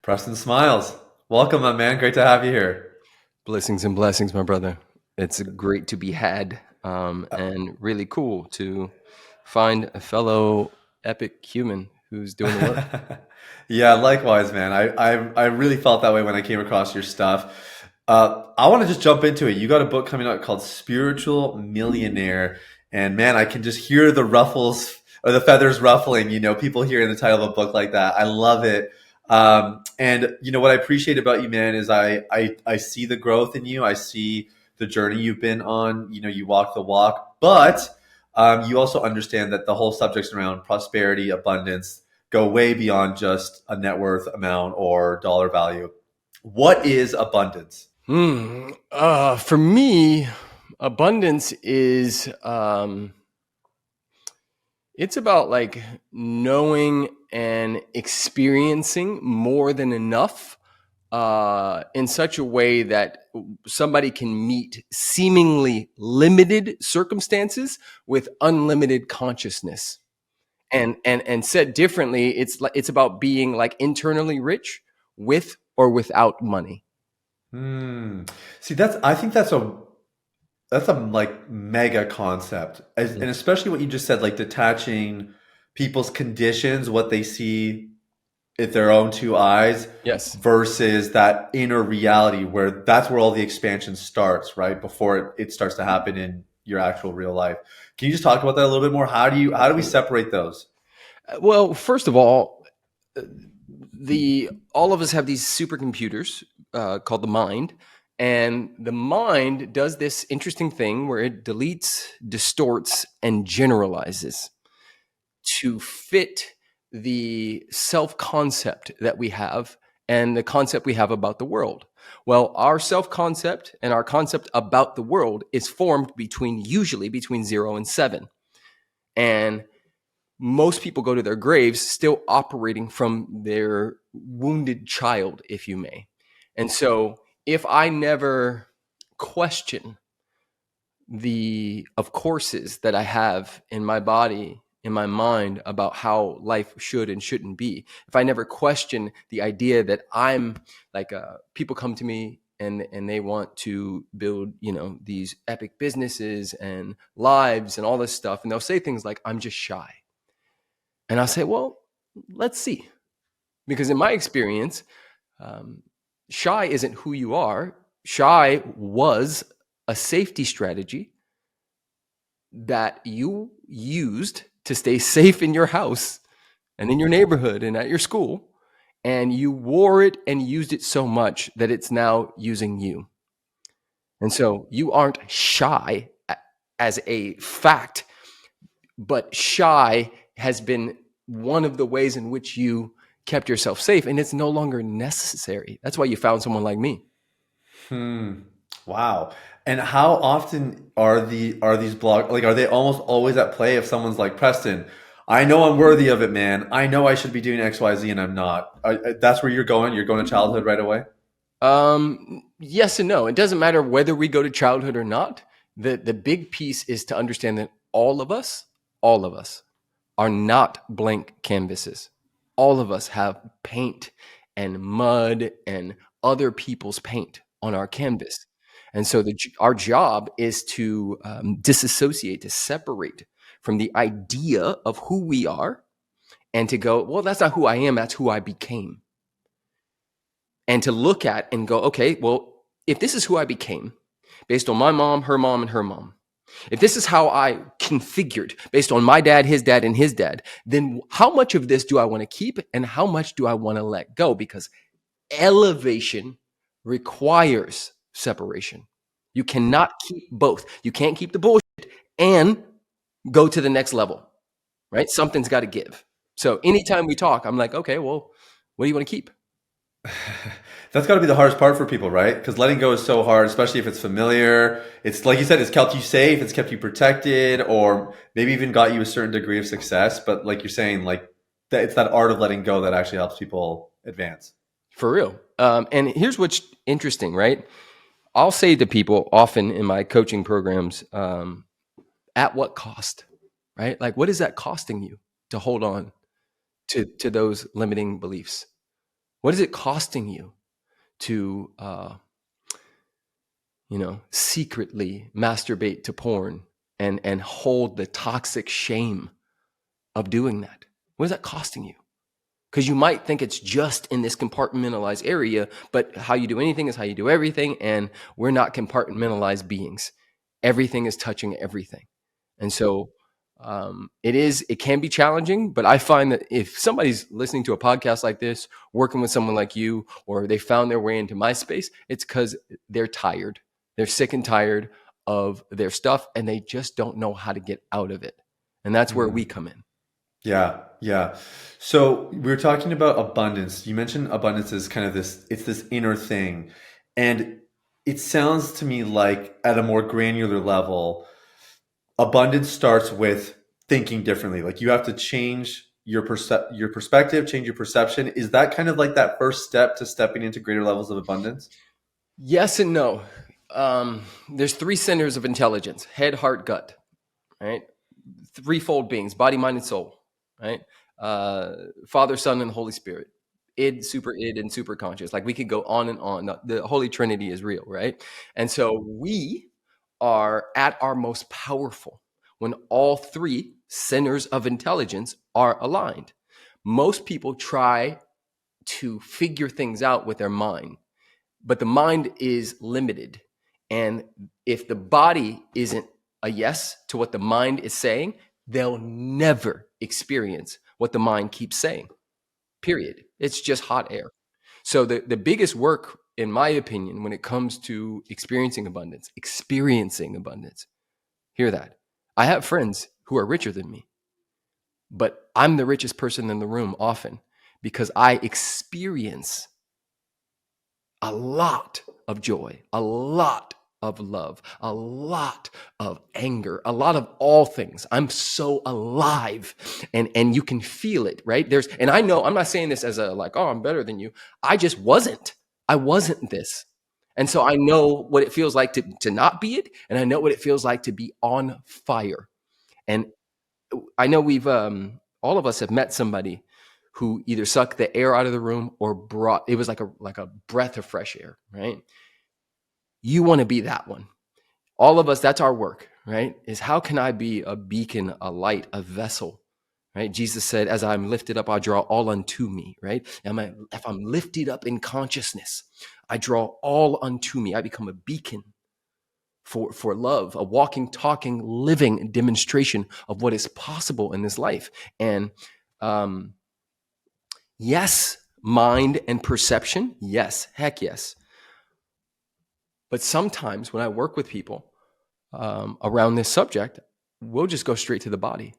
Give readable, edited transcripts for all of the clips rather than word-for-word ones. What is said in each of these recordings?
Preston Smiles. Welcome, my man. Great to have you here. Blessings and blessings, my brother. It's great to be had, and really cool to find a fellow epic human who's doing the work. Yeah, likewise, man. I really felt that way when I came across your stuff. I want to just jump into it. You got a book coming out called Spiritual Millionaire, and man, I can just hear the ruffles or the feathers ruffling. People hearing the title of a book like that. I love it. And what I appreciate about you, man, is I see the growth in you. I see the journey you've been on. You walk the walk, but you also understand that the whole subjects around prosperity, abundance go way beyond just a net worth amount or dollar value. What is abundance? For me, abundance is it's about like knowing and experiencing more than enough in such a way that somebody can meet seemingly limited circumstances with unlimited consciousness. And said differently, it's about being like internally rich with or without money. Hmm. See, I think that's a like mega concept, and Mm. especially what you just said, like detaching people's conditions, what they see with their own two eyes, Yes. versus that inner reality where that's where all the expansion starts, right? Before it starts to happen in your actual real life. Can you just talk about that a little bit more? How do we separate those? Well, first of all, the all of us have these supercomputers called the mind, and the mind does this interesting thing where it deletes, distorts, and generalizes to fit the self concept that we have and the concept we have about the world. Well, our self concept and our concept about the world is formed usually between 0 and 7. And most people go to their graves still operating from their wounded child, if you may. And so if I never question the of courses that I have in my body, in my mind about how life should and shouldn't be, if I never question the idea that I'm like people come to me and they want to build, these epic businesses and lives and all this stuff, and they'll say things like, I'm just shy. And I'll say, well, let's see. Because in my experience, um, shy isn't who you are. Shy was a safety strategy that you used to stay safe in your house and in your neighborhood and at your school. And you wore it and used it so much that it's now using you. And so you aren't shy as a fact, but shy has been one of the ways in which you kept yourself safe, and it's no longer necessary. That's why you found someone like me. Hmm. Wow. And how often are these blog like are they almost always at play if someone's like Preston, I know I'm worthy of it, man. I know I should be doing XYZ and I'm not. That's where you're going. You're going to childhood right away. Yes and no. It doesn't matter whether we go to childhood or not. The big piece is to understand that all of us are not blank canvases. All of us have paint and mud and other people's paint on our canvas. And so our job is to disassociate, to separate from the idea of who we are and to go, well, that's not who I am, that's who I became. And to look at and go, okay, well, if this is who I became based on my mom, and her mom, if this is how I configured based on my dad, and his dad, then how much of this do I want to keep and how much do I want to let go? Because elevation requires separation. You cannot keep both. You can't keep the bullshit and go to the next level, right? Something's got to give. So anytime we talk, I'm like, okay, well, what do you want to keep? That's got to be the hardest part for people, right? Because letting go is so hard, especially if it's familiar. It's like you said, it's kept you safe, it's kept you protected, or maybe even got you a certain degree of success. But like you're saying, like that, it's that art of letting go that actually helps people advance. For real. And here's what's interesting, right? I'll say to people often in my coaching programs, at what cost, right? Like, what is that costing you to hold on to those limiting beliefs? What is it costing you to, secretly masturbate to porn and hold the toxic shame of doing that? What is that costing you? Because you might think it's just in this compartmentalized area, but how you do anything is how you do everything, and we're not compartmentalized beings. Everything is touching everything. And so it can be challenging, but I find that if somebody's listening to a podcast like this, working with someone like you, or they found their way into my space, it's because they're tired. They're sick and tired of their stuff, and they just don't know how to get out of it. And that's where we Mm. come in. Yeah, yeah. So we were talking about abundance. You mentioned abundance is kind of this, it's this inner thing. And it sounds to me like at a more granular level, abundance starts with thinking differently. Like you have to change your perspective, change your perception. Is that kind of like that first step to stepping into greater levels of abundance? Yes and no. There's three centers of intelligence: head, heart, gut. Right? Threefold beings: body, mind, and soul. Right? Father, Son, and Holy Spirit. Id, and super conscious. Like we could go on and on. The Holy Trinity is real, right? And so we are at our most powerful when all three centers of intelligence are aligned. Most people try to figure things out with their mind, but the mind is limited. And if the body isn't a yes to what the mind is saying, they'll never experience what the mind keeps saying, period. It's just hot air. So the biggest work, in my opinion, when it comes to experiencing abundance, hear that. I have friends who are richer than me, but I'm the richest person in the room often because I experience a lot of joy, a lot of love, a lot of anger, a lot of all things. I'm so alive, and you can feel it, right? And I know I'm not saying this as a like, oh, I'm better than you. I just wasn't. I wasn't this. And so I know what it feels like to not be it, and I know what it feels like to be on fire. And I know we've all of us have met somebody who either sucked the air out of the room or brought it was like a breath of fresh air, right? You want to be that one. All of us, that's our work, right? Is how can I be a beacon, a light, a vessel, right? Jesus said, as I'm lifted up, I draw all unto me, right? If I'm lifted up in consciousness, I draw all unto me. I become a beacon for love, a walking, talking, living demonstration of what is possible in this life. And um, yes, mind and perception, yes, heck yes. But sometimes when I work with people around this subject, we'll just go straight to the body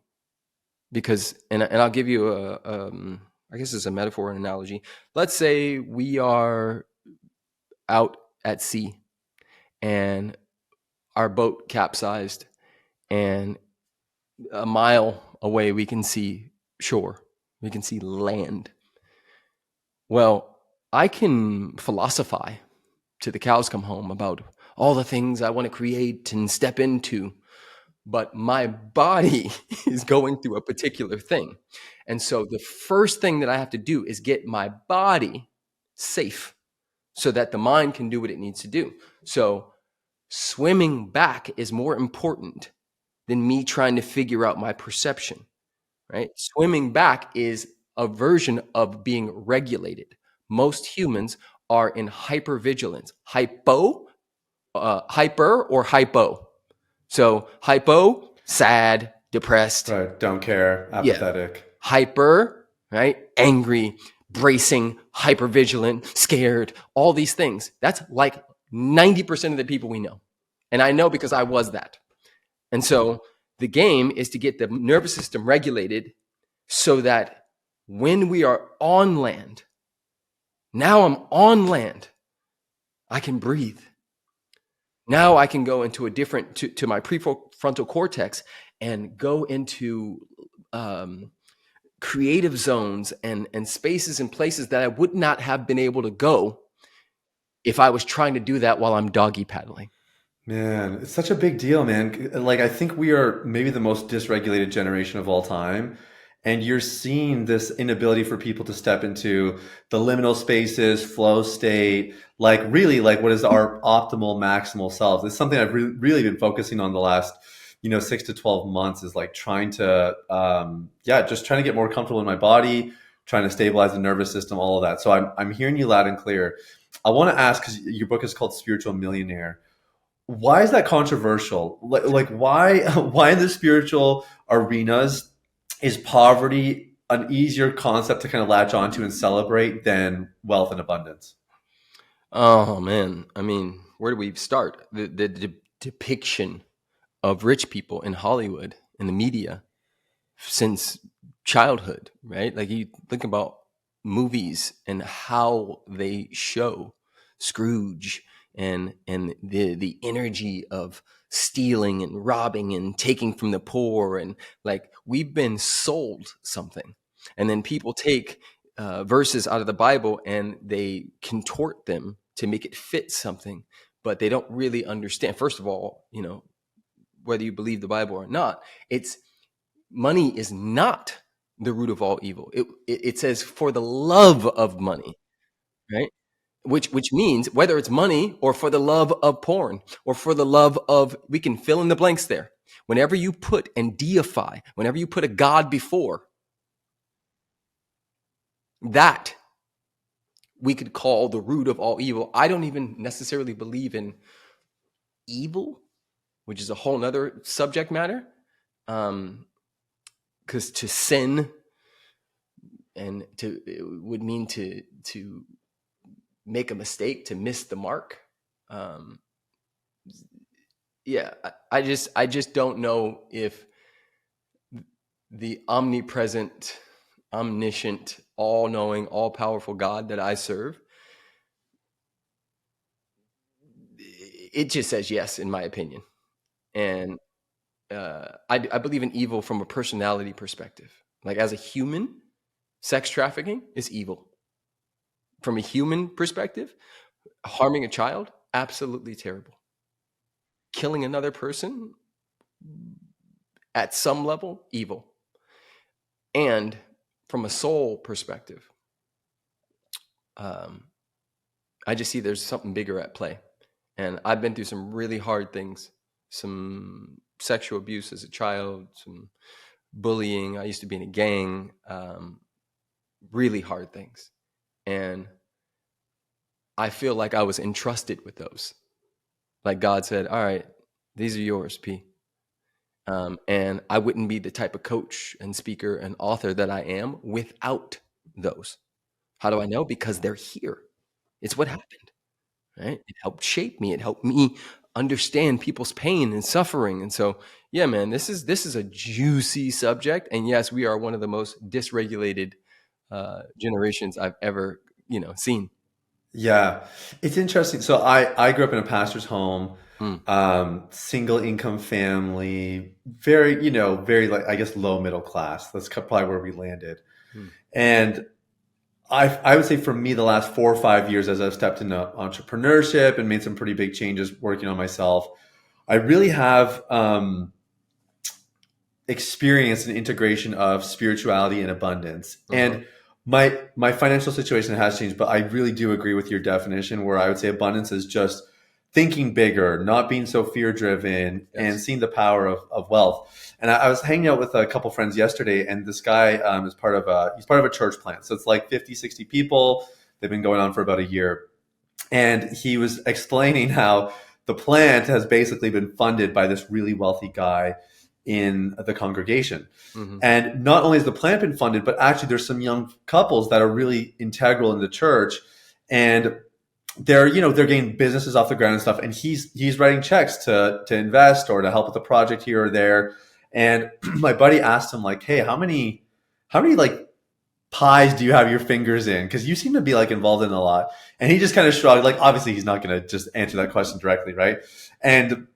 because, and I'll give you I guess it's a metaphor, an analogy. Let's say we are out at sea and our boat capsized, and a mile away we can see shore, we can see land. Well, I can philosophize to the cows come home about all the things I want to create and step into, but my body is going through a particular thing. And so the first thing that I have to do is get my body safe so that the mind can do what it needs to do. So swimming back is more important than me trying to figure out my perception, right? Swimming back is a version of being regulated. Most humans are in hypervigilance, hyper or hypo. So hypo, sad, depressed. Right. Don't care. Yeah. Apathetic. Hyper, right? Angry, bracing, hypervigilant, scared, all these things. That's like 90% of the people we know. And I know because I was that. And so the game is to get the nervous system regulated so that when we are on land, now I'm on land, I can breathe. Now I can go into a different, to my prefrontal cortex and go into creative zones and spaces and places that I would not have been able to go if I was trying to do that while I'm doggy paddling. Man, it's such a big deal, man. Like, I think we are maybe the most dysregulated generation of all time. and you're seeing this inability for people to step into the liminal spaces, flow state, like really like what is our optimal maximal self. It's something I've really been focusing on the last 6 to 12 months, is like trying to just trying to get more comfortable in my body, trying to stabilize the nervous system, all of that. So I'm hearing you loud and clear. I want to ask, because your book is called Spiritual Millionaire, why is that controversial? Like why why in the spiritual arenas is poverty an easier concept to kind of latch onto and celebrate than wealth and abundance? Oh man, I mean, where do we start? The depiction of rich people in Hollywood in the media since childhood, right? Like you think about movies and how they show Scrooge and the energy of stealing and robbing and taking from the poor, and like we've been sold something, and then people take verses out of the Bible and they contort them to make it fit something, but they don't really understand. First of all, whether you believe the Bible or not, it's money is not the root of all evil. It says for the love of money, right? Which means whether it's money or for the love of porn or for the love of, we can fill in the blanks there. Whenever you put and deify, whenever you put a God before, that we could call the root of all evil. I don't even necessarily believe in evil, which is a whole nother subject matter. Because to sin and it would mean to make a mistake, to miss the mark. Yeah, I just don't know if the omnipresent, omniscient, all-knowing, all-powerful God that I serve, it just says yes, in my opinion. And I believe in evil from a personality perspective. Like as a human, sex trafficking is evil. From a human perspective, harming a child, absolutely terrible. Killing another person, at some level, evil. And from a soul perspective, I just see there's something bigger at play. And I've been through some really hard things, some sexual abuse as a child, some bullying. I used to be in a gang, really hard things. And I feel like I was entrusted with those. Like God said, all right, these are yours, P. And I wouldn't be the type of coach and speaker and author that I am without those. How do I know? Because they're here. It's what happened, right? It helped shape me. It helped me understand people's pain and suffering. And so, yeah, man, this is a juicy subject. And yes, we are one of the most dysregulated generations I've ever, seen. Yeah, it's interesting. So I grew up in a pastor's home, Mm, single income family, very, very like I guess low middle class. That's probably where we landed. mm, And I would say for me, the last 4 or 5 years, as I've stepped into entrepreneurship and made some pretty big changes working on myself, I really have experienced an integration of spirituality and abundance. mhm. And my financial situation has changed, but I really do agree with your definition, where I would say abundance is just thinking bigger, not being so fear driven, and Yes. seeing the power of wealth. And I was hanging out with a couple friends yesterday, and this guy is he's part of a church plant. So it's like 50, 60 people. They've been going on for about a year. And he was explaining how the plant has basically been funded by this really wealthy guy in the congregation. Mhm. And not only has the plant been funded, but actually there's some young couples that are really integral in the church, and they're getting businesses off the ground and stuff. And he's writing checks to invest or to help with the project here or there. And my buddy asked him like, "Hey, how many like pies do you have your fingers in? Because you seem to be like involved in a lot." And he just kind of shrugged. Like, obviously, he's not going to just answer that question directly, right? And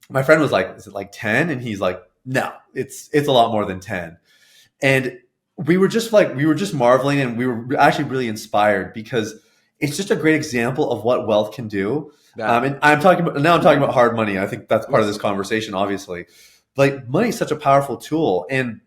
my friend was like, "Is it like 10?" And he's like, "No, it's a lot more than 10." And we were just marveling, and we were actually really inspired, because it's just a great example of what wealth can do. That. And I'm talking about hard money. I think that's part of this Yes. conversation, obviously. Like, money is such a powerful tool. And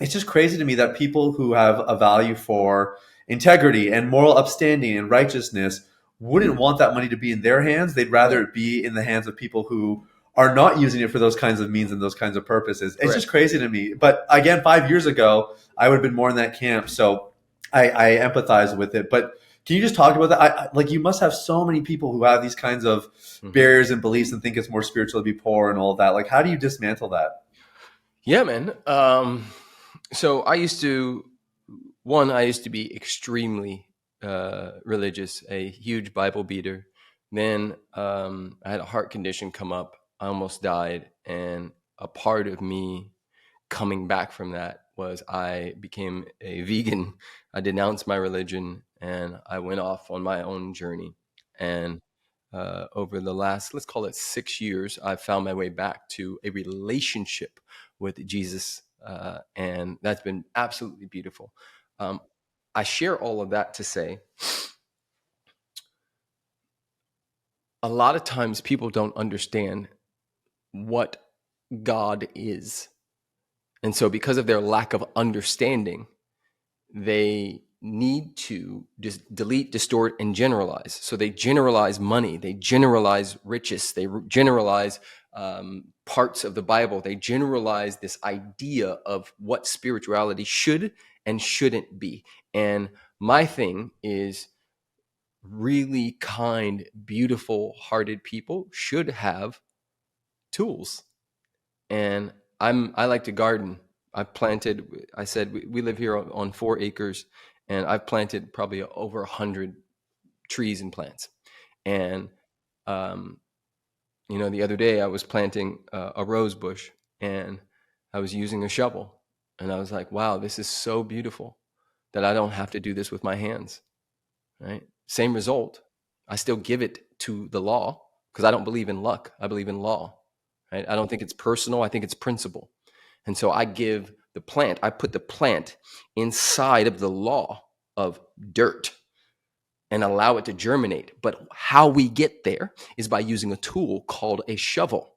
it's just crazy to me that people who have a value for integrity and moral upstanding and righteousness wouldn't want that money to be in their hands. They'd rather Right. it be in the hands of people who are not using it for those kinds of means and those kinds of purposes. It's Correct. just crazy to me. But again, 5 years ago, I would have been more in that camp. So I empathize with it. But can you just talk about that? Like, you must have so many people who have these kinds of Mhm. barriers and beliefs and think it's more spiritual to be poor and all of that. Like, how do you dismantle that? Yeah, man. So I used to be extremely religious, a huge Bible beater. Then I had a heart condition come up. I almost died. And a part of me coming back from that was I became a vegan. I denounced my religion and I went off on my own journey. And over the last, let's call it 6 years, I've found my way back to a relationship with Jesus. And that's been absolutely beautiful. Um, I share all of that to say a lot of times people don't understand what God is. And so, because of their lack of understanding, they need to just delete, distort, and generalize. So they generalize money, they generalize riches, they generalize parts of the Bible, they generalize this idea of what spirituality should and shouldn't be. And my thing is really kind, beautiful hearted people should have tools. And I like to garden. I've planted. I said we live here on 4 acres, and I've planted probably over 100 trees and plants. And um, the other day I was planting a rose bush, and I was using a shovel, and I was like, "Wow, this is so beautiful that I don't have to do this with my hands." Right? Same result. I still give it to the law because I don't believe in luck. I believe in law. Right? I don't think it's personal. I think it's principle. And so I put the plant inside of the law of dirt and allow it to germinate. But how we get there is by using a tool called a shovel.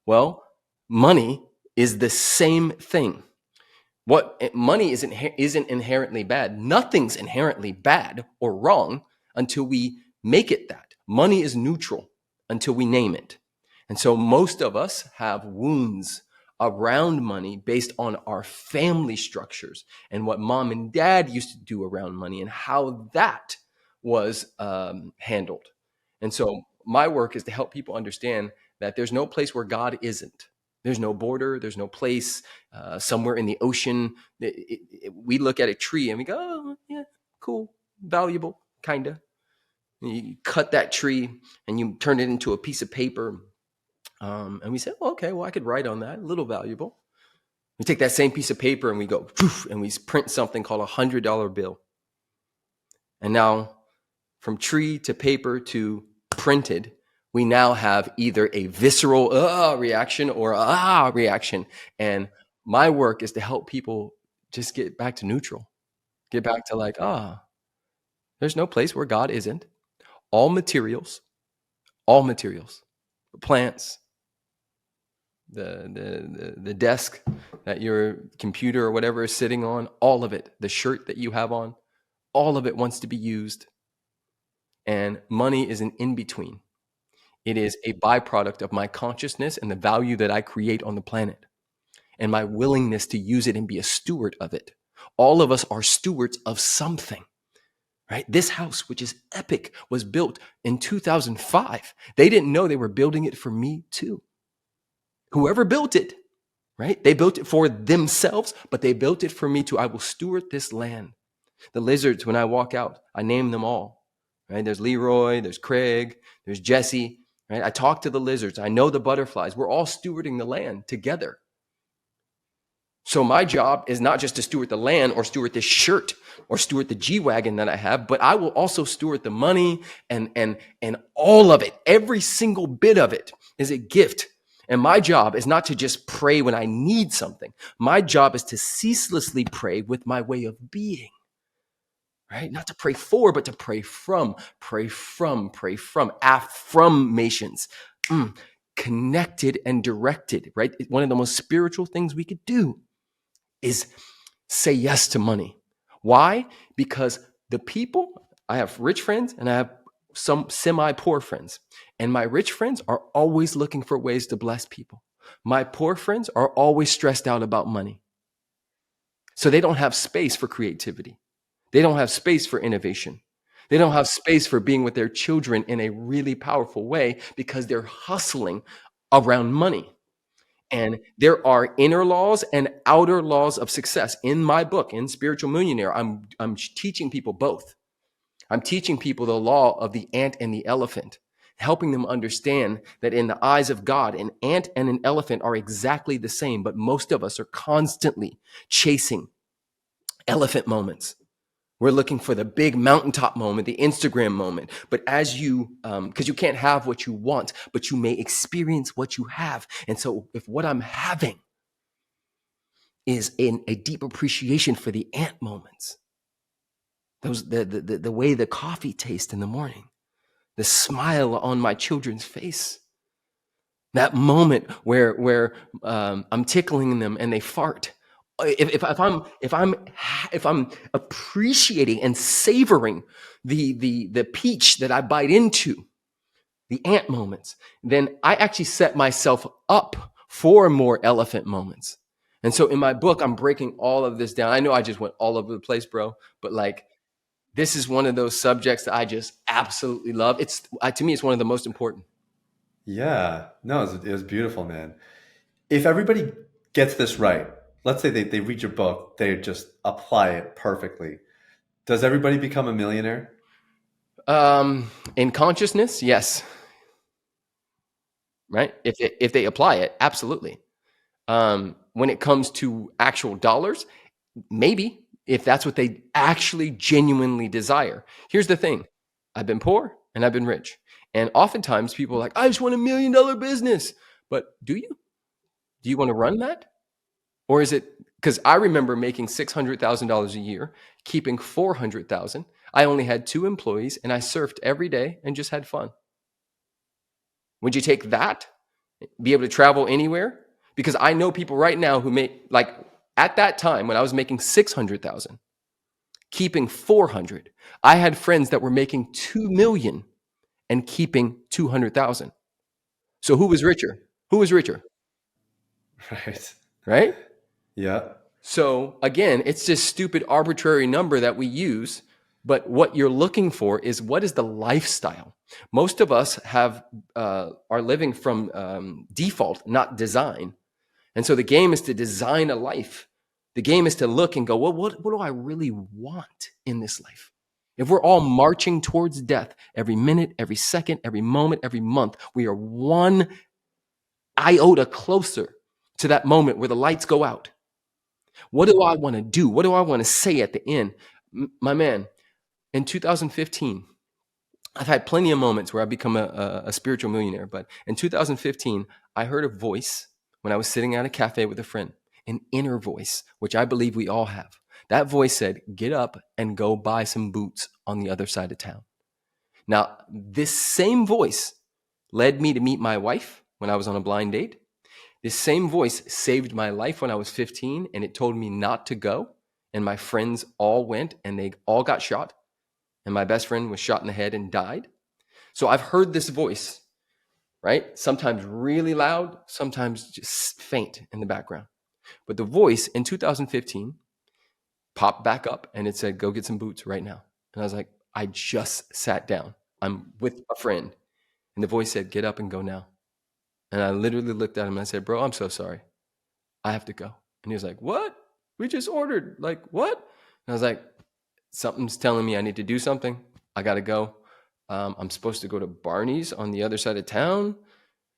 Well, money is the same thing. What money isn't inherently bad. Nothing's inherently bad or wrong until we make it that. Money is neutral until we name it. And so most of us have wounds around money based on our family structures and what mom and dad used to do around money and how that was handled. And so my work is to help people understand that there's no place where God isn't. There's no border. There's no place somewhere in the ocean. We look at a tree and we go, oh, yeah, cool, valuable, kind of. You cut that tree and you turn it into a piece of paper. And we say, oh, okay, well, I could write on that, a little valuable. We take that same piece of paper and we go, poof, and we print something called $100 bill. And now from tree to paper to printed, we now have either a visceral reaction or reaction. And my work is to help people just get back to neutral, get back to like, there's no place where God isn't. All materials, the plants, the desk that your computer or whatever is sitting on, all of it, the shirt that you have on, all of it wants to be used. And money is an in-between. It is a byproduct of my consciousness and the value that I create on the planet and my willingness to use it and be a steward of it. All of us are stewards of something, right? This house, which is epic, was built in 2005. They didn't know they were building it for me too. Whoever built it, right? They built it for themselves, but they built it for me too. I will steward this land. The lizards, when I walk out, I name them all, right? There's Leroy, there's Craig, there's Jesse, right? I talk to the lizards. I know the butterflies. We're all stewarding the land together. So my job is not just to steward the land or steward this shirt or steward the G-Wagon that I have, but I will also steward the money and all of it. Every single bit of it is a gift. And my job is not to just pray when I need something. My job is to ceaselessly pray with my way of being. Right? Not to pray for, but to pray from, affirmations, connected and directed, right? One of the most spiritual things we could do is say yes to money. Why? Because the people, I have rich friends and I have some semi-poor friends. And my rich friends are always looking for ways to bless people. My poor friends are always stressed out about money. So they don't have space for creativity. They don't have space for innovation. They don't have space for being with their children in a really powerful way because they're hustling around money. And there are inner laws and outer laws of success. In my book, in Spiritual Millionaire, I'm teaching people both. I'm teaching people the law of the ant and the elephant, helping them understand that in the eyes of God, an ant and an elephant are exactly the same, but most of us are constantly chasing elephant moments. We're looking for the big mountaintop moment, the Instagram moment. But as you, because you can't have what you want, but you may experience what you have. And so if what I'm having is in a deep appreciation for the ant moments, those the way the coffee tastes in the morning, the smile on my children's face, that moment where I'm tickling them and they fart. If I'm appreciating and savoring the peach that I bite into, the ant moments, then I actually set myself up for more elephant moments. And so in my book, I'm breaking all of this down. I know I just went all over the place, bro, but like this is one of those subjects that I just absolutely love. To me, it's one of the most important. Yeah. No, it was beautiful, man. If everybody gets this right, let's say they read your book, they just apply it perfectly. Does everybody become a millionaire? In consciousness, yes, right. If they apply it, absolutely. When it comes to actual dollars, maybe if that's what they actually genuinely desire. Here's the thing: I've been poor and I've been rich, and oftentimes people are like, "I just want $1 million business," but do you? Do you want to run that? Or is it because I remember making $600,000 a year, keeping 400,000. I only had 2 employees and I surfed every day and just had fun. Would you take that? Be able to travel anywhere? Because I know people right now who make like at that time when I was making 600,000, keeping 400. I had friends that were making 2 million and keeping 200,000. So who was richer? Who was richer? Right. Right? Yeah. So again, it's this stupid arbitrary number that we use. But what you're looking for is what is the lifestyle? Most of us are living from default, not design. And so the game is to design a life. The game is to look and go, well, what do I really want in this life? If we're all marching towards death every minute, every second, every moment, every month, we are one iota closer to that moment where the lights go out. What do I want to do? What do I want to say at the end? My man, in 2015, I've had plenty of moments where I've become a spiritual millionaire, but in 2015, I heard a voice when I was sitting at a cafe with a friend, an inner voice, which I believe we all have. That voice said, get up and go buy some boots on the other side of town. Now, this same voice led me to meet my wife when I was on a blind date. This same voice saved my life when I was 15, and it told me not to go. And my friends all went and they all got shot. And my best friend was shot in the head and died. So I've heard this voice, right? Sometimes really loud, sometimes just faint in the background. But the voice in 2015 popped back up and it said, go get some boots right now. And I was like, I just sat down. I'm with a friend. And the voice said, get up and go now. And I literally looked at him and I said, bro, I'm so sorry. I have to go. And he was like, what? We just ordered. Like, what? And I was like, something's telling me I need to do something. I got to go. I'm supposed to go to Barney's on the other side of town.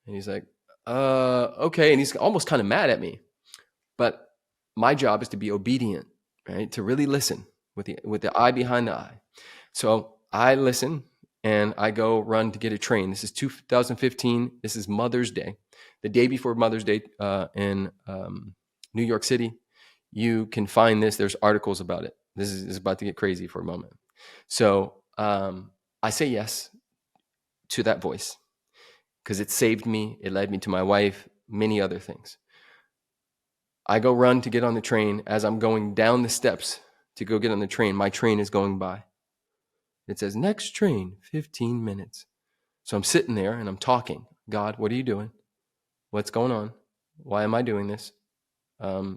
And he's like, okay. And he's almost kind of mad at me. But my job is to be obedient, right? To really listen with the eye behind the eye. So I listen and I go run to get a train. This is 2015. This is Mother's Day. The day before Mother's Day in New York City. You can find this. There's articles about it. This is about to get crazy for a moment. So I say yes to that voice because it saved me. It led me to my wife, many other things. I go run to get on the train. As I'm going down the steps to go get on the train, my train is going by. It says, next train, 15 minutes. So I'm sitting there and I'm talking. God, what are you doing? What's going on? Why am I doing this?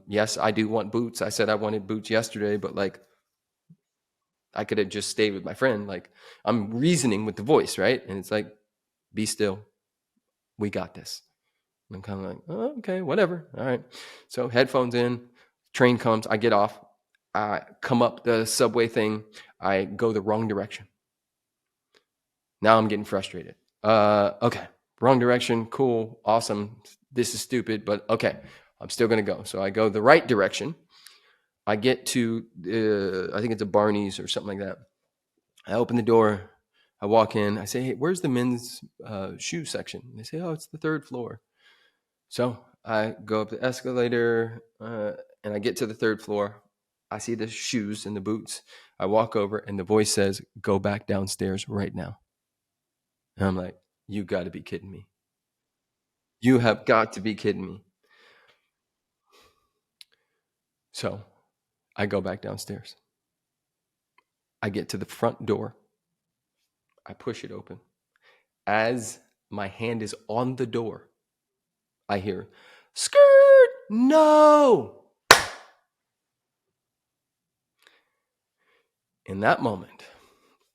Yes, I do want boots. I said I wanted boots yesterday, but like I could have just stayed with my friend. Like I'm reasoning with the voice, right? And it's like, be still. We got this. And I'm kind of like, oh, okay, whatever. All right. So headphones in, train comes, I get off, I come up the subway thing, I go the wrong direction. Now I'm getting frustrated. Okay, wrong direction, cool, awesome. This is stupid, but okay, I'm still gonna go. So I go the right direction. I get to, I think it's a Barney's or something like that. I open the door, I walk in, I say, hey, where's the men's shoe section? And they say, oh, it's the third floor. So I go up the escalator and I get to the third floor. I see the shoes and the boots. I walk over and the voice says, go back downstairs right now. And I'm like, you got to be kidding me. You have got to be kidding me. So I go back downstairs. I get to the front door. I push it open. As my hand is on the door, I hear, skirt, no. In that moment,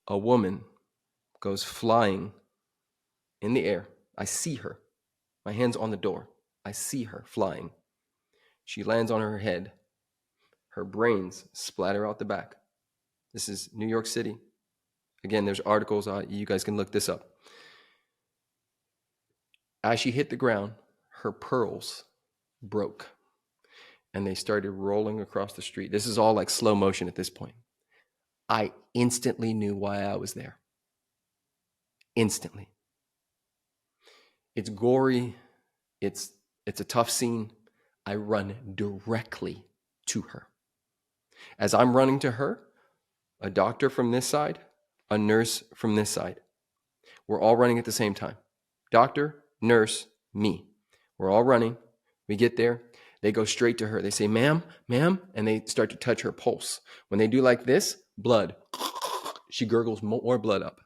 a woman goes flying in the air. I see her. My hand's on the door. I see her flying. She lands on her head. Her brains splatter out the back. This is New York City. Again, there's articles. You guys can look this up. As she hit the ground, her pearls broke and they started rolling across the street. This is all like slow motion at this point. I instantly knew why I was there. Instantly. It's gory. It's a tough scene. I run directly to her. As I'm running to her, a doctor from this side, a nurse from this side. We're all running at the same time. Doctor, nurse, me. We're all running. We get there. They go straight to her. They say, ma'am, ma'am, and they start to touch her pulse. When they do like this, blood. She gurgles more blood up.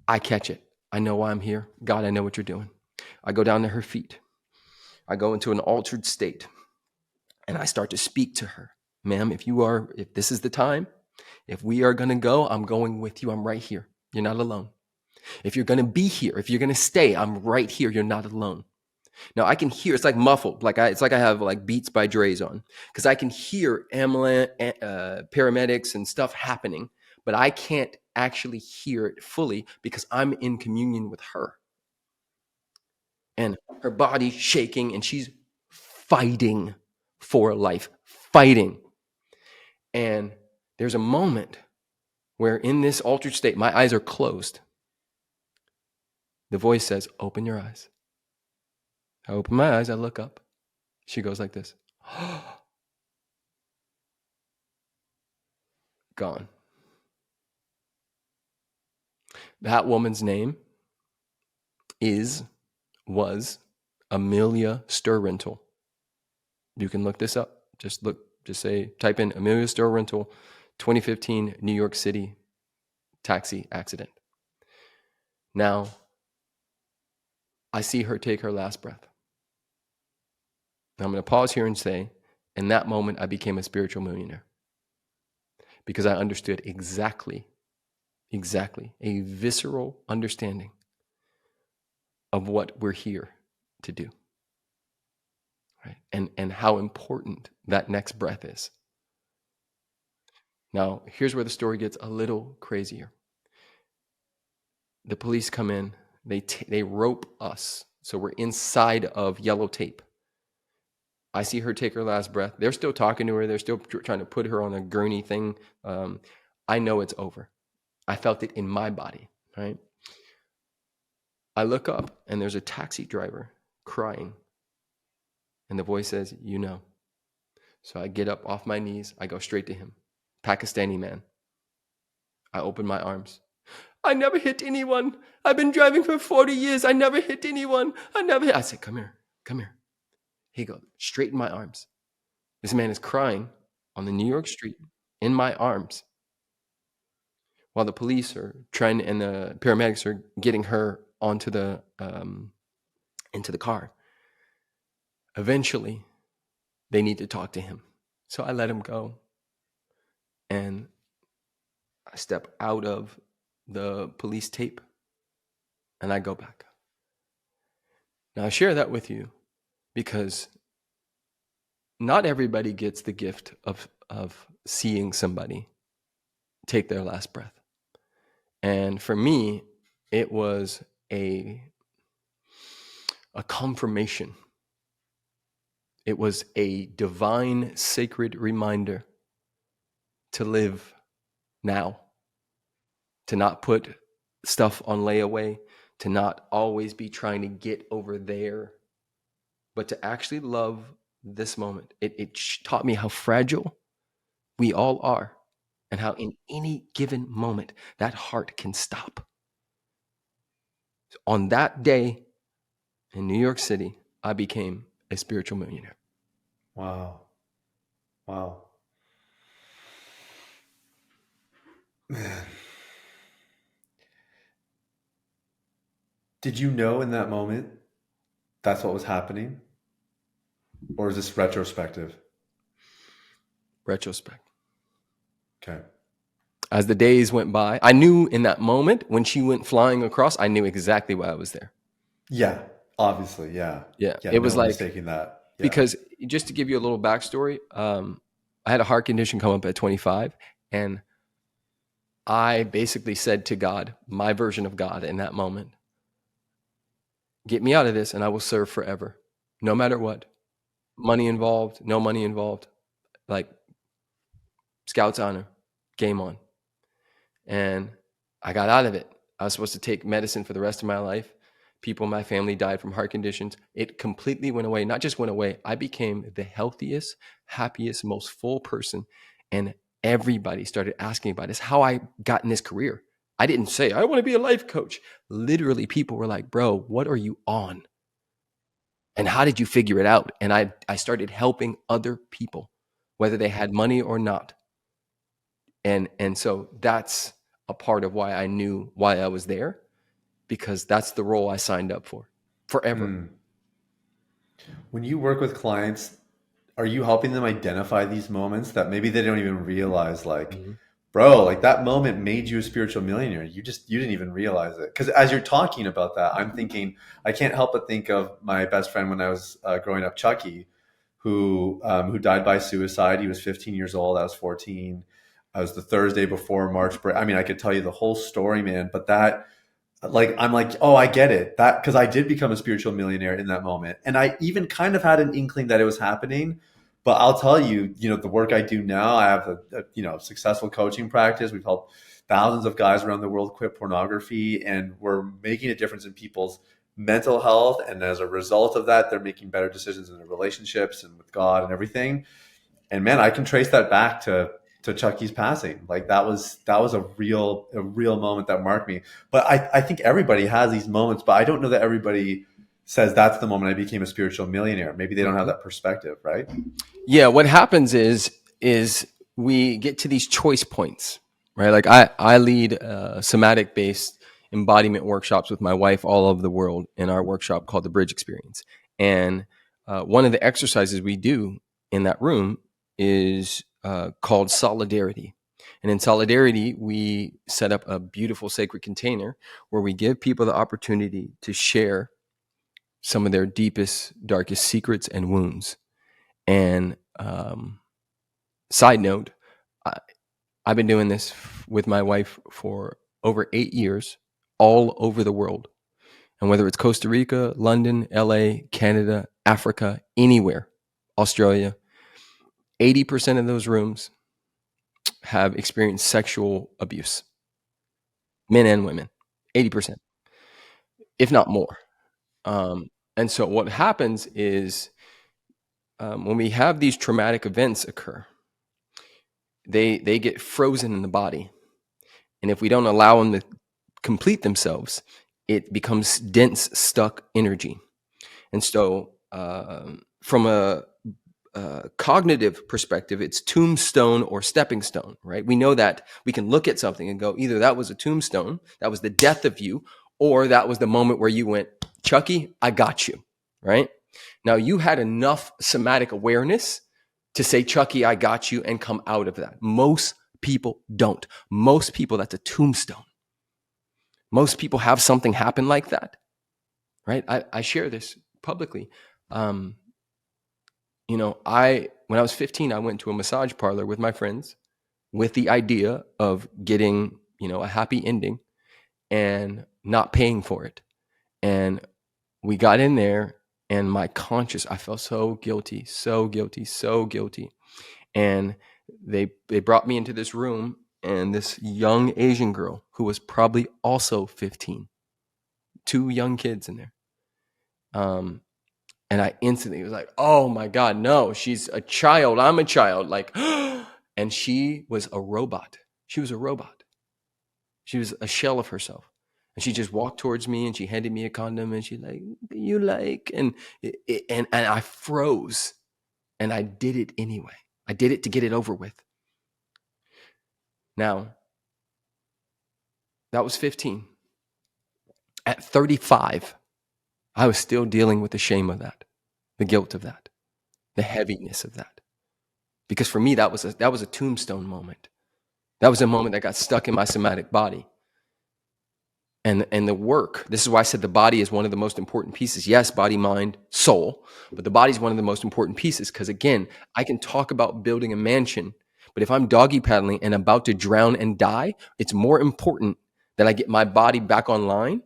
I catch it. I know why I'm here. God, I know what you're doing. I go down to her feet. I go into an altered state and I start to speak to her. Ma'am, if this is the time, if we are going to go, I'm going with you. I'm right here. You're not alone. If you're going to be here, if you're going to stay, I'm right here. You're not alone. Now I can hear, it's like muffled. It's like I have like Beats by Dre's on because I can hear paramedics and stuff happening, but I can't actually hear it fully because I'm in communion with her. And her body's shaking and she's fighting for life, fighting. And there's a moment where in this altered state, my eyes are closed. The voice says, open your eyes. I open my eyes, I look up. She goes like this. Gone. That woman's name was Amelia Sturrental. You can look this up. Just type in Amelia Sturrental, 2015 New York City taxi accident. Now, I see her take her last breath. Now I'm going to pause here and say, in that moment, I became a spiritual millionaire because I understood exactly, a visceral understanding of what we're here to do, right? And how important that next breath is. Now, here's where the story gets a little crazier. The police come in, they rope us. So we're inside of yellow tape. I see her take her last breath. They're still talking to her. They're still trying to put her on a gurney thing. I know it's over. I felt it in my body, right? I look up and there's a taxi driver crying. And the voice says, you know. So I get up off my knees. I go straight to him. Pakistani man. I open my arms. I never hit anyone. I've been driving for 40 years. I never hit anyone. I said, come here. He goes, straight in my arms. This man is crying on the New York street in my arms while the police are trying and the paramedics are getting her onto the into the car. Eventually, they need to talk to him. So I let him go and I step out of the police tape and I go back. Now I share that with you because not everybody gets the gift of seeing somebody take their last breath. And for me, it was a confirmation. It was a divine, sacred reminder to live now, to not put stuff on layaway, to not always be trying to get over there, but to actually love this moment. It taught me how fragile we all are and how in any given moment that heart can stop. So on that day in New York City, I became a spiritual millionaire. Wow. Wow. Man. Did you know in that moment that's what was happening? Or is this retrospective? Retrospect. Okay. As the days went by, I knew in that moment when she went flying across, I knew exactly why I was there. Yeah. Obviously. Yeah. Yeah. Yeah. It was No like, mistaking that. Yeah. because just to give you a little backstory, I had a heart condition come up at 25, and I basically said to God, my version of God in that moment, get me out of this and I will serve forever, no matter what. Money involved, no money involved, like Scout's honor, game on. And I got out of it. I was supposed to take medicine for the rest of my life. People in my family died from heart conditions. It completely went away. Not just went away, I became the healthiest, happiest, most full person. And everybody started asking about this, how I got in this career. I didn't say, I want to be a life coach. Literally, people were like, bro, what are you on? And how did you figure it out? And I started helping other people, whether they had money or not. And so that's a part of why I knew why I was there, because that's the role I signed up for forever. Mm. When you work with clients, are you helping them identify these moments that maybe they don't even realize, like, Mhm. bro, like that moment made you a spiritual millionaire. You didn't even realize it. Because as you're talking about that, I'm thinking, I can't help but think of my best friend when I was growing up, Chucky, who died by suicide. He was 15 years old. I was 14. I was the Thursday before March break. I mean, I could tell you the whole story, man. But that, like, I'm like, oh, I get it. That, because I did become a spiritual millionaire in that moment, and I even kind of had an inkling that it was happening. But I'll tell you, the work I do now, I have a successful coaching practice. We've helped thousands of guys around the world quit pornography, and we're making a difference in people's mental health. And as a result of that, they're making better decisions in their relationships and with God and everything. And man, I can trace that back to Chucky's passing. Like that was a real moment that marked me. But I think everybody has these moments, but I don't know that everybody says that's the moment I became a spiritual millionaire. Maybe they don't have Mhm. that perspective, right? Yeah, what happens is we get to these choice points, right? Like I lead somatic based embodiment workshops with my wife all over the world in our workshop called the Bridge Experience. And one of the exercises we do in that room is called solidarity. And in solidarity, we set up a beautiful sacred container where we give people the opportunity to share some of their deepest, darkest secrets and wounds. And side note, I, I've been doing this with my wife for over 8 years, all over the world. And whether it's Costa Rica, London, LA, Canada, Africa, anywhere, Australia, 80% of those rooms have experienced sexual abuse, men and women, 80%, if not more. And so what happens is when we have these traumatic events occur, they get frozen in the body. And if we don't allow them to complete themselves, it becomes dense, stuck energy. And so from a cognitive perspective, it's tombstone or stepping stone, right? We know that we can look at something and go, either that was a tombstone, that was the death of you, or that was the moment where you went, Chucky, I got you, right? Now you had enough somatic awareness to say, Chucky, I got you, and come out of that. Most people don't. Most people, that's a tombstone. Most people have something happen like that, right? I share this publicly. When I was 15, I went to a massage parlor with my friends with the idea of getting, a happy ending and not paying for it. And we got in there and I felt so guilty, so guilty, so guilty. And they brought me into this room, and this young Asian girl who was probably also 15, two young kids in there. And I instantly was like, oh my God, no, she's a child. I'm a child. Like, and she was a robot. She was a robot. She was a shell of herself. And she just walked towards me and she handed me a condom and she's like, you like, and I froze, and I did it anyway. I did it to get it over with. Now, that was 15. At 35, I was still dealing with the shame of that, the guilt of that, the heaviness of that. Because for me, that was a tombstone moment. That was a moment that got stuck in my somatic body. And the work, this is why I said the body is one of the most important pieces. Yes, body, mind, soul, but the body is one of the most important pieces, because again, I can talk about building a mansion, but if I'm doggy paddling and about to drown and die, it's more important that I get my body back online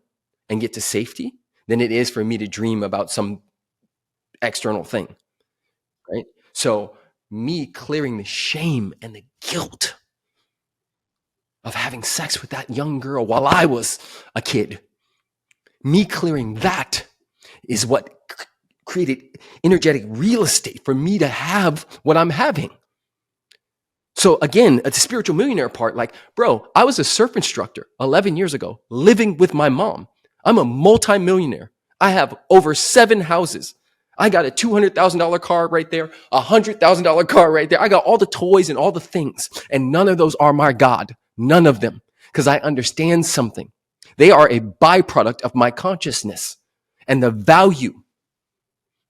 and get to safety than it is for me to dream about some external thing, right? So me clearing the shame and the guilt of having sex with that young girl while I was a kid, me clearing that is what created energetic real estate for me to have what I'm having. So again, at the spiritual millionaire part, like, bro, I was a surf instructor 11 years ago, living with my mom. I'm a multimillionaire. I have over 7 houses. I got a $200,000 car right there, a $100,000 car right there. I got all the toys and all the things, and none of those are my God. None of them, because I understand something. They are a byproduct of my consciousness and the value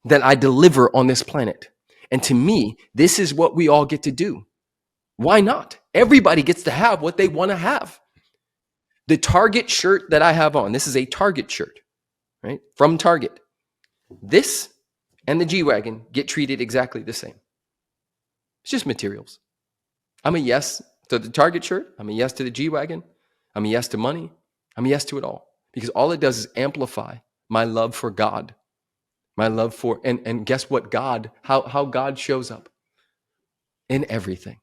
that I deliver on this planet. And to me, this is what we all get to do. Why not? Everybody gets to have what they want to have. The Target shirt that I have on, this is a Target shirt, right? From Target. This and the G-Wagon get treated exactly the same. It's just materials. I'm a yes to the Target shirt. I'm a yes to the G-Wagon. I'm a yes to money. I'm a yes to it all. Because all it does is amplify my love for God. My love for, and guess what? God, how God shows up in everything.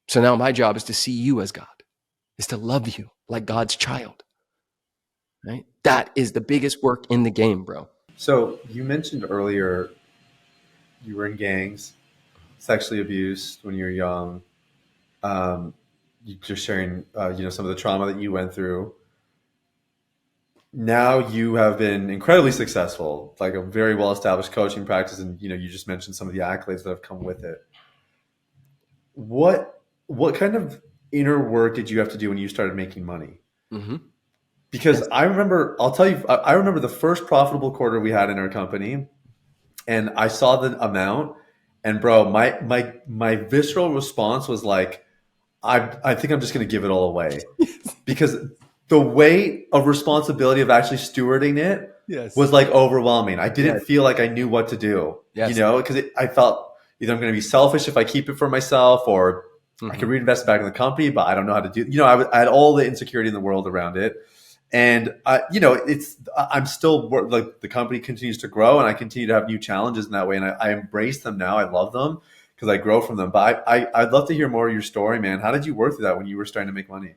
So now my job is to see you as God, is to love you like God's child, right? That is the biggest work in the game, bro. So you mentioned earlier you were in gangs, sexually abused when you were young. You just sharing, some of the trauma that you went through. Now you have been incredibly successful, like a very well established coaching practice, and you just mentioned some of the accolades that have come with it. What kind of inner work did you have to do when you started making money? Mm-hmm. Because Yes. I remember, I'll tell you, I remember the first profitable quarter we had in our company, and I saw the amount, and bro, my visceral response was like, I think I'm just going to give it all away, because the weight of responsibility of actually stewarding it Yes. was like overwhelming. I didn't Yes. feel like I knew what to do, Yes. because I felt either I'm going to be selfish if I keep it for myself, or I Mm-hmm. could reinvest it back in the company, but I don't know how to do. I had all the insecurity in the world around it, and I'm still like the company continues to grow, and I continue to have new challenges in that way, and I embrace them now. I love them because I grow from them. But I'd love to hear more of your story, man. How did you work through that when you were starting to make money?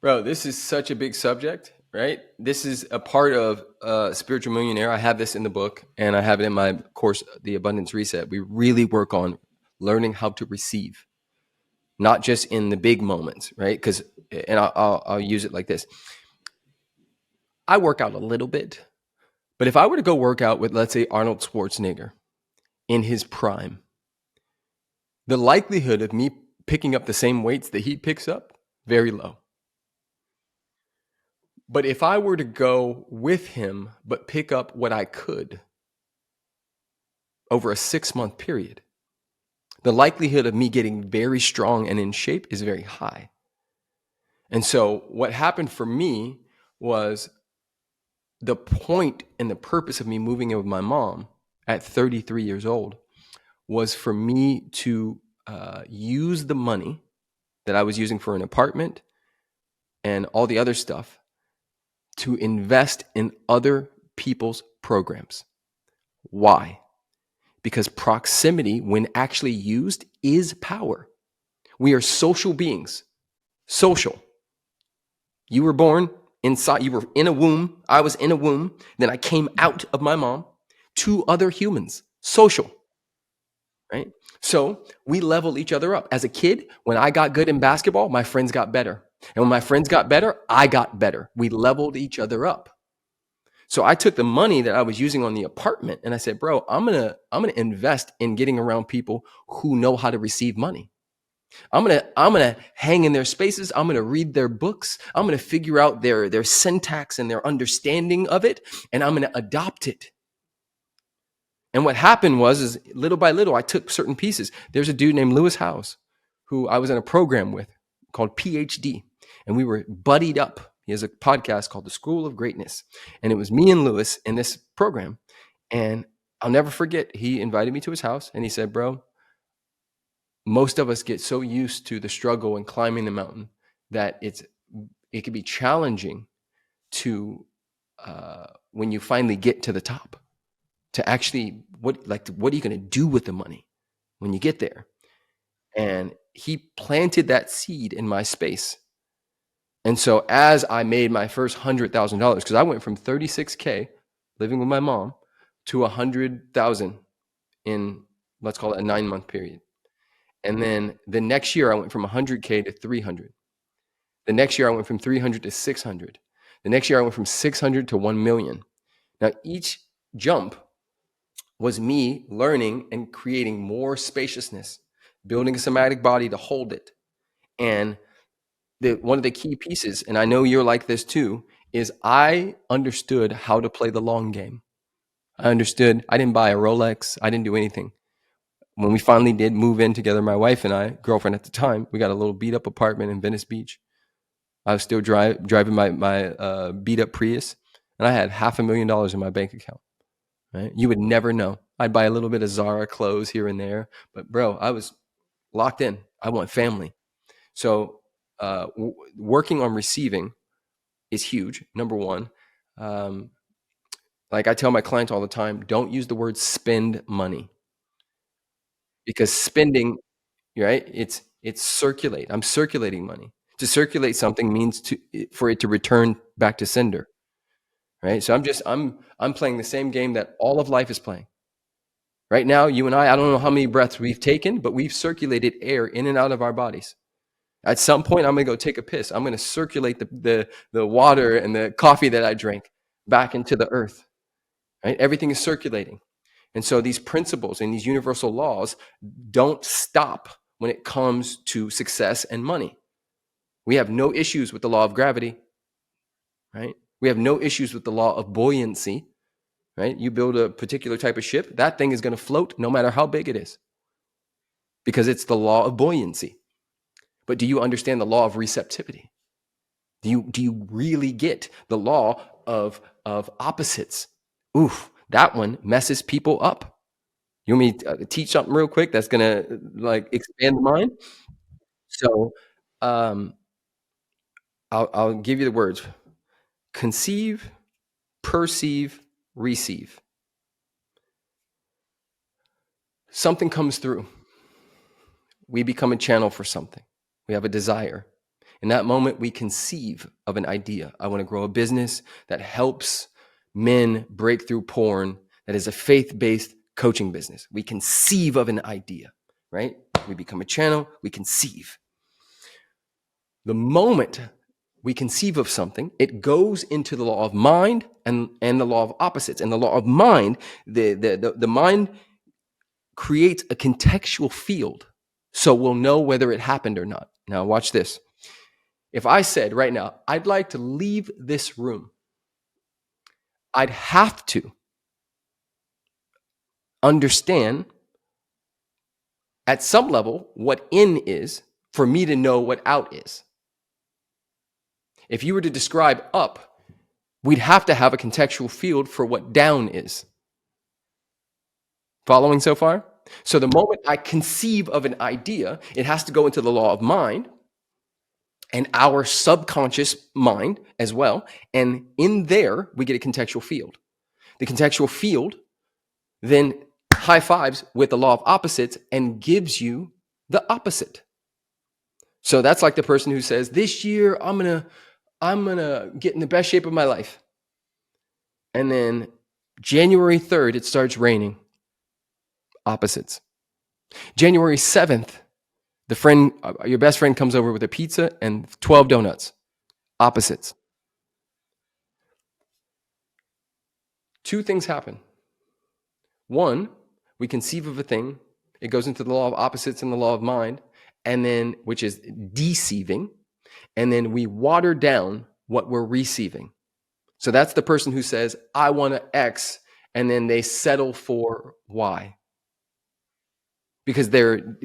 Bro, this is such a big subject, right? This is a part of Spiritual Millionaire. I have this in the book, and I have it in my course, The Abundance Reset. We really work on learning how to receive, not just in the big moments, right? Because, and I'll use it like this. I work out a little bit, but if I were to go work out with, let's say, Arnold Schwarzenegger, in his prime. The likelihood of me picking up the same weights that he picks up, very low. But if I were to go with him, but pick up what I could over a 6-month period, the likelihood of me getting very strong and in shape is very high. And so what happened for me was the point and the purpose of me moving in with my mom at 33 years old was for me to use the money that I was using for an apartment and all the other stuff to invest in other people's programs. Why? Because proximity, when actually used, is power. We are social beings. Social. You were born inside, you were in a womb. I was in a womb. Then I came out of my mom to other humans. Social. Right? So we leveled each other up. As a kid, when I got good in basketball, my friends got better. And when my friends got better, I got better. We leveled each other up. So I took the money that I was using on the apartment and I said, bro, I'm gonna invest in getting around people who know how to receive money. I'm gonna hang in their spaces. I'm gonna read their books. I'm gonna figure out their syntax and their understanding of it, and I'm gonna adopt it. And what happened is little by little, I took certain pieces. There's a dude named Lewis Howes who I was in a program with called PhD, and we were buddied up. He has a podcast called The School of Greatness, and it was me and Lewis in this program. And I'll never forget, he invited me to his house, and he said, bro, most of us get so used to the struggle and climbing the mountain that it can be challenging to when you finally get to the top, to actually what are you going to do with the money when you get there? And he planted that seed in my space. And so as I made my first $100,000, because I went from 36K living with my mom to 100,000 in, let's call it, a 9-month period. And then the next year I went from 100K to 300. The next year I went from 300 to 600. The next year I went from 600 to 1 million. Now each jump was me learning and creating more spaciousness, building a somatic body to hold it. And one of the key pieces, and I know you're like this too, is I understood how to play the long game. I understood. I didn't buy a Rolex. I didn't do anything. When we finally did move in together, my wife and I, girlfriend at the time, we got a little beat up apartment in Venice Beach. I was still driving my beat up Prius, and I had $500,000 in my bank account. Right? You would never know. I'd buy a little bit of Zara clothes here and there, but bro, I was locked in. I want family. So working on receiving is huge. Number one, like I tell my clients all the time, don't use the word spend money, because spending, right? It's circulate. I'm circulating money. To circulate something means for it to return back to sender, right? So I'm playing the same game that all of life is playing. Right now, you and I don't know how many breaths we've taken, but we've circulated air in and out of our bodies. At some point, I'm going to go take a piss. I'm going to circulate the water and the coffee that I drank back into the earth. Right? Everything is circulating. And so these principles and these universal laws don't stop when it comes to success and money. We have no issues with the law of gravity, right? We have no issues with the law of buoyancy, right? You build a particular type of ship, that thing is going to float no matter how big it is, because it's the law of buoyancy. But do you understand the law of receptivity? Do you really get the law of opposites? Oof, that one messes people up. You want me to teach something real quick that's gonna like expand the mind? So, I'll give you the words: conceive, perceive, receive. Something comes through. We become a channel for something. We have a desire. In that moment, we conceive of an idea. I want to grow a business that helps men break through porn, that is a faith-based coaching business. We conceive of an idea, right? We become a channel, we conceive. The moment we conceive of something, it goes into the law of mind and the law of opposites. And the law of mind, the mind creates a contextual field so we'll know whether it happened or not. Now, watch this. If I said right now, I'd like to leave this room, I'd have to understand at some level what in is for me to know what out is. If you were to describe up, we'd have to have a contextual field for what down is. Following so far? So the moment I conceive of an idea, it has to go into the law of mind and our subconscious mind as well. And in there, we get a contextual field. The contextual field then high fives with the law of opposites and gives you the opposite. So that's like the person who says, this year I'm gonna get in the best shape of my life. And then January 3rd, it starts raining. Opposites. January 7th, your best friend comes over with a pizza and 12 donuts. Opposites. Two things happen. One, we conceive of a thing. It goes into the law of opposites and the law of mind, and then, which is deceiving. And then we water down what we're receiving. So that's the person who says, I want to X, and then they settle for Y. Because the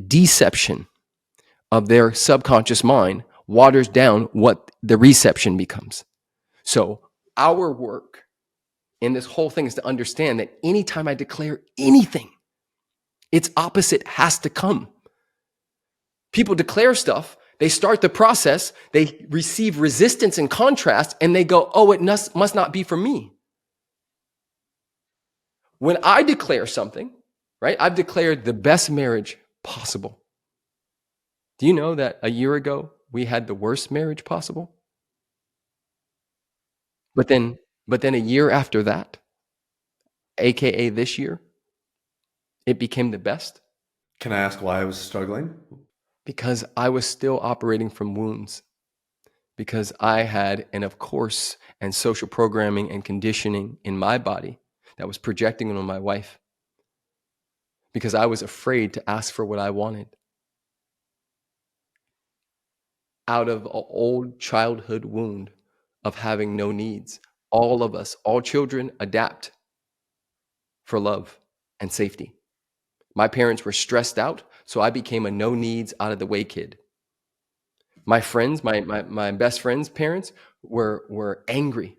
deception of their subconscious mind waters down what the reception becomes. So our work in this whole thing is to understand that anytime I declare anything, its opposite has to come. People declare stuff, they start the process, they receive resistance and contrast, and they go, oh, it must not be for me. When I declare something, right, I've declared the best marriage possible. Do you know that a year ago we had the worst marriage possible? But then a year after that, AKA this year, it became the best Can I ask why I was struggling? because I was still operating from wounds. Because I had, and of course, and social programming and conditioning in my body that was projecting on my wife. Because I was afraid to ask for what I wanted. Out of an old childhood wound of having no needs. All of us, all children adapt for love and safety. My parents were stressed out, so I became a no needs out of the way kid. My friends, my best friend's parents were angry.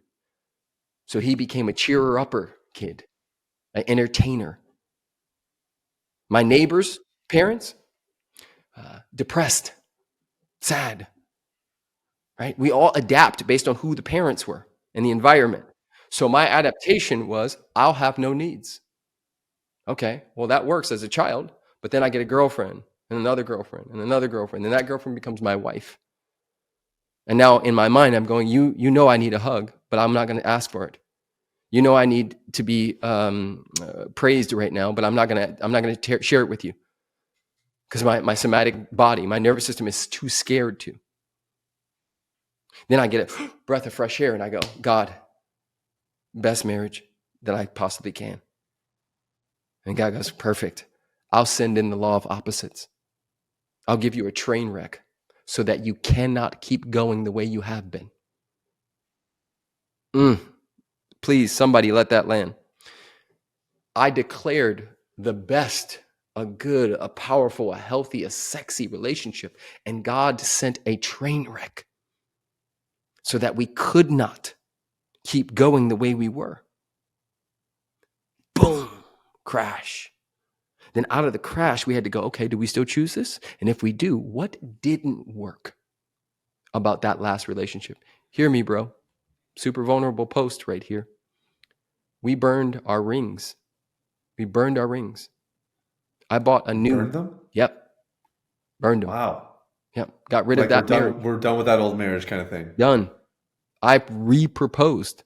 So he became a cheerer upper kid, an entertainer. My neighbor's parents, depressed, sad, right? We all adapt based on who the parents were and the environment. So my adaptation was, I'll have no needs. Okay, well, that works as a child, but then I get a girlfriend and another girlfriend and another girlfriend, and that girlfriend becomes my wife. And now in my mind, I'm going, you know I need a hug, but I'm not going to ask for it. You know I need to be praised right now, but I'm not going to share it with you because my somatic body, my nervous system is too scared to. Then I get a breath of fresh air and I go, God, best marriage that I possibly can. And God goes, perfect. I'll send in the law of opposites. I'll give you a train wreck so that you cannot keep going the way you have been. Please, somebody let that land. I declared the best, a good, a powerful, a healthy, a sexy relationship. And God sent a train wreck so that we could not keep going the way we were. Boom, crash. Then out of the crash, we had to go, okay, do we still choose this? And if we do, what didn't work about that last relationship? Hear me, bro. Super vulnerable post right here. We burned our rings. We burned our rings. I bought a new. Burn them? Yep. Burned them. Wow. Yep. Got rid of Like that marriage. we're done with that old marriage kind of thing. Done. I re-proposed.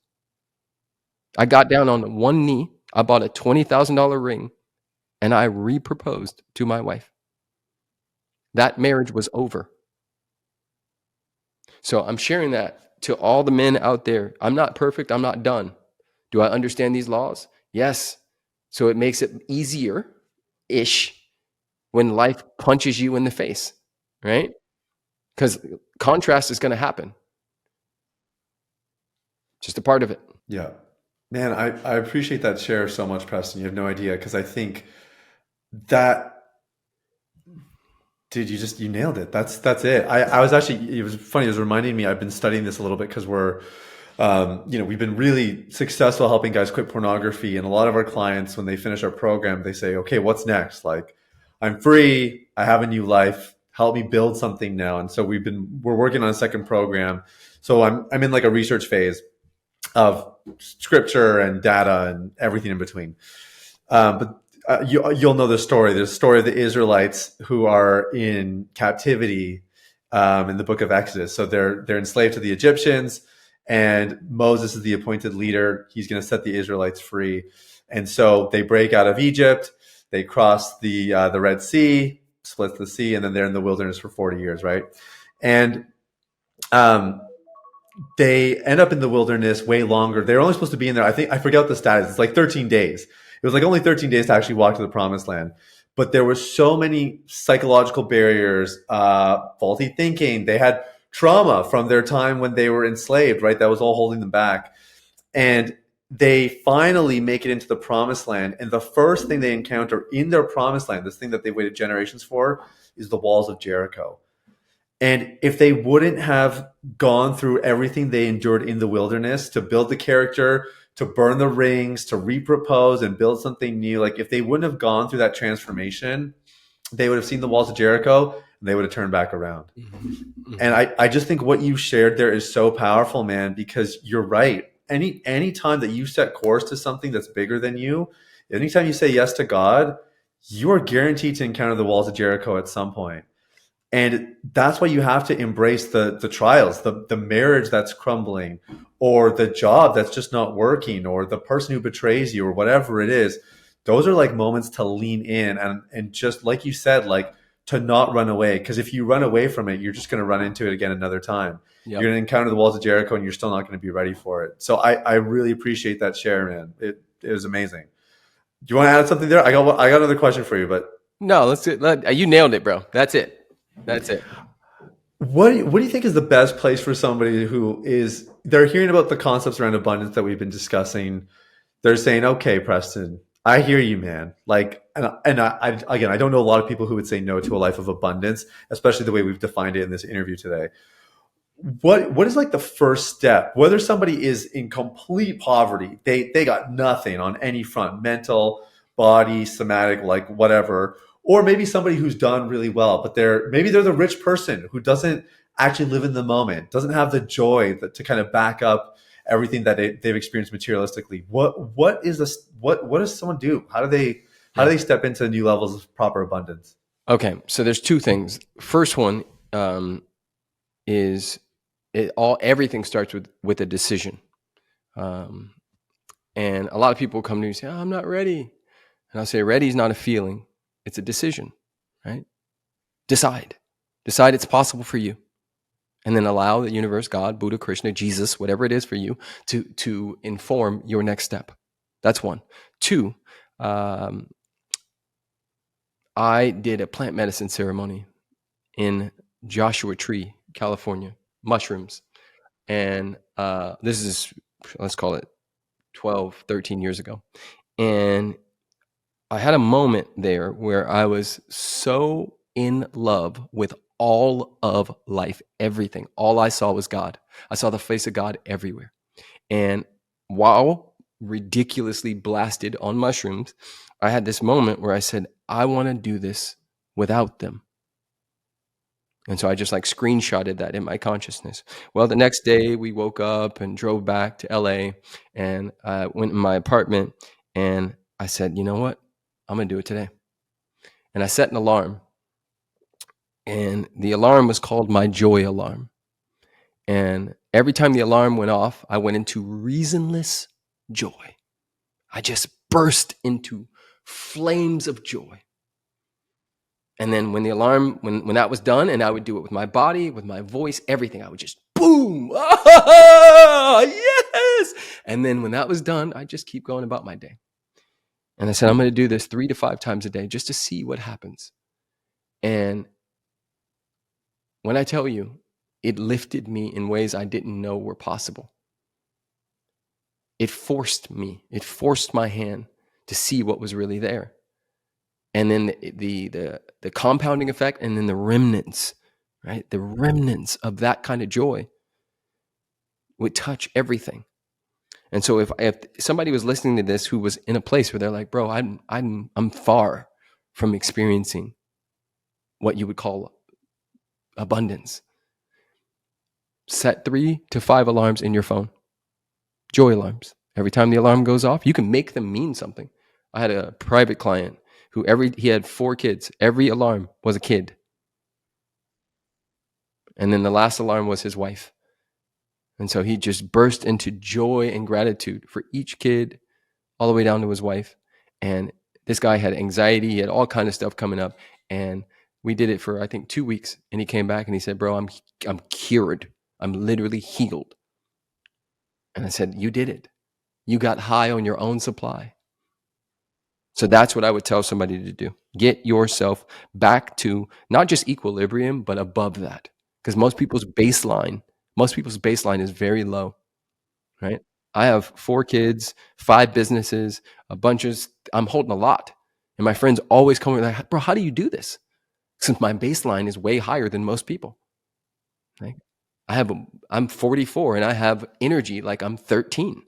I got down on one knee. I bought a $20,000 ring and I re-proposed to my wife. That marriage was over. So I'm sharing that to all the men out there. I'm not perfect. I'm not done. Do I understand these laws? Yes. So it makes it easier-ish when life punches you in the face, right? Because contrast is going to happen. Just a part of it. Yeah. Man, I appreciate that share so much, Preston. You have no idea, because I think that, dude, you nailed it. That's it. I was actually, it was funny. It was reminding me. I've been studying this a little bit because we've been really successful helping guys quit pornography, and a lot of our clients, when they finish our program, they say, "Okay, what's next? Like, I'm free. I have a new life. Help me build something now." And so we're working on a second program. So I'm in like a research phase of scripture and data and everything in between. But you'll know the story. There's a story of the Israelites who are in captivity in the book of Exodus. So they're enslaved to the Egyptians, and Moses is the appointed leader. He's going to set the Israelites free. And so they break out of Egypt. They cross the Red Sea, splits the sea, and then they're in the wilderness for 40 years, right? And um, they end up in the wilderness way longer. They're only supposed to be in there. I think I forget the status. It's like 13 days. It was like only 13 days to actually walk to the promised land. But there were so many psychological barriers, faulty thinking. They had trauma from their time when they were enslaved, right? That was all holding them back. And they finally make it into the promised land. And the first thing they encounter in their promised land, this thing that they waited generations for, is the walls of Jericho. And if they wouldn't have gone through everything they endured in the wilderness to build the character, to burn the rings, to repropose and build something new, like if they wouldn't have gone through that transformation, they would have seen the walls of Jericho and they would have turned back around. Mm-hmm. And I just think what you shared there is so powerful, man, because you're right. Any time that you set course to something that's bigger than you, anytime you say yes to God, you are guaranteed to encounter the walls of Jericho at some point. And that's why you have to embrace the trials, the marriage that's crumbling, or the job that's just not working, or the person who betrays you, or whatever it is. Those are like moments to lean in and just like you said, like to not run away. Because if you run away from it, you're just going to run into it again another time. Yep. You're going to encounter the walls of Jericho, and you're still not going to be ready for it. So I really appreciate that share, man. It was amazing. Do you want to add something there? I got another question for you, but No, let's do it. You nailed it, bro. That's it. That's it. what do you think is the best place for somebody who they're hearing about the concepts around abundance that we've been discussing? They're saying, "Okay, Preston, I hear you, man." Like, and I don't know a lot of people who would say no to a life of abundance, especially the way we've defined it in this interview today. What is like the first step? Whether somebody is in complete poverty, they got nothing on any front, mental, body, somatic, like whatever, or maybe somebody who's done really well, but they're the rich person who doesn't actually live in the moment, doesn't have the joy to kind of back up everything that they've experienced materialistically. What does someone do? How do they step into new levels of proper abundance? Okay, so there's two things. First one is everything starts with a decision, and a lot of people come to me and say, "Oh, I'm not ready," and I'll say, "Ready is not a feeling; it's a decision, right? Decide it's possible for you, and then allow the universe, God, Buddha, Krishna, Jesus, whatever it is for you, to inform your next step." That's one. Two, I did a plant medicine ceremony in Joshua Tree, California, mushrooms. And this is, let's call it 12, 13 years ago. And I had a moment there where I was so in love with all of life, everything. All I saw was God. I saw the face of God everywhere. And while ridiculously blasted on mushrooms, I had this moment where I said, I want to do this without them. And so I just like screenshotted that in my consciousness. Well, the next day we woke up and drove back to LA, and I went in my apartment and I said, you know what? I'm going to do it today. And I set an alarm, and the alarm was called my joy alarm. And every time the alarm went off, I went into reasonless joy. I just burst into flames of joy. And then when the alarm, when that was done, and I would do it with my body, with my voice, everything, I would just boom, yes. And then when that was done, I just keep going about my day. And I said, I'm going to do this 3 to 5 times a day just to see what happens. And when I tell you, it lifted me in ways I didn't know were possible. It forced my hand to see what was really there. And then the compounding effect, and then the remnants, right? The remnants of that kind of joy would touch everything. And so if somebody was listening to this who was in a place where they're like, bro, I'm far from experiencing what you would call abundance, set 3 to 5 alarms in your phone, joy alarms. Every time the alarm goes off, you can make them mean something. I had a private client who he had 4 kids. Every alarm was a kid. And then the last alarm was his wife. And so he just burst into joy and gratitude for each kid, all the way down to his wife. And this guy had anxiety. He had all kind of stuff coming up. And we did it for, I think, 2 weeks. And he came back and he said, bro, I'm cured. I'm literally healed. And I said, you did it. You got high on your own supply. So that's what I would tell somebody to do. Get yourself back to not just equilibrium, but above that. Because most people's baseline is very low, right? I have 4 kids, 5 businesses, I'm holding a lot. And my friends always come with like, bro, how do you do this? Since my baseline is way higher than most people. Right? I'm 44 and I have energy like I'm 13.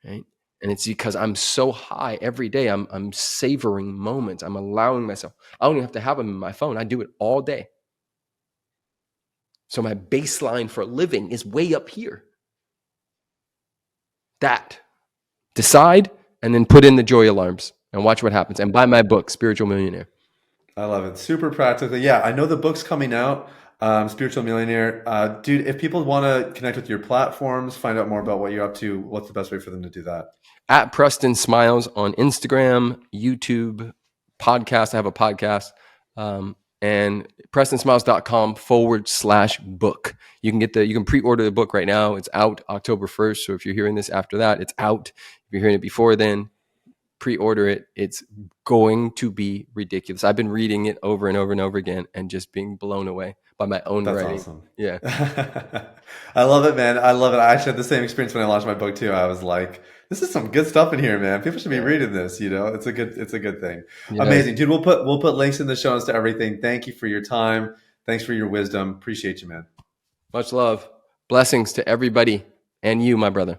Right? And it's because I'm so high every day. I'm savoring moments. I'm allowing myself. I don't even have to have them in my phone. I do it all day. So my baseline for living is way up here. That. Decide and then put in the joy alarms and watch what happens. And buy my book, Spiritual Millionaire. I love it. Super practical. Yeah, I know the book's coming out, Spiritual Millionaire. Dude, if people want to connect with your platforms, find out more about what you're up to, what's the best way for them to do that? At Preston Smiles on Instagram, YouTube, podcast. I have a podcast. And prestonsmiles.com/book. You can pre-order the book right now. It's out October 1st. So if you're hearing this after that, it's out. If you're hearing it before then, pre-order it. It's going to be ridiculous. I've been reading it over and over and over again and just being blown away by my own That's writing. awesome. Yeah. I love it, man. I love it. I actually had the same experience when I launched my book too. I was like, this is some good stuff in here, man. People should be reading this, you know. It's a good thing. Yeah. Amazing. Dude, we'll put links in the show notes to everything. Thank you for your time. Thanks for your wisdom. Appreciate you, man. Much love. Blessings to everybody and you, my brother.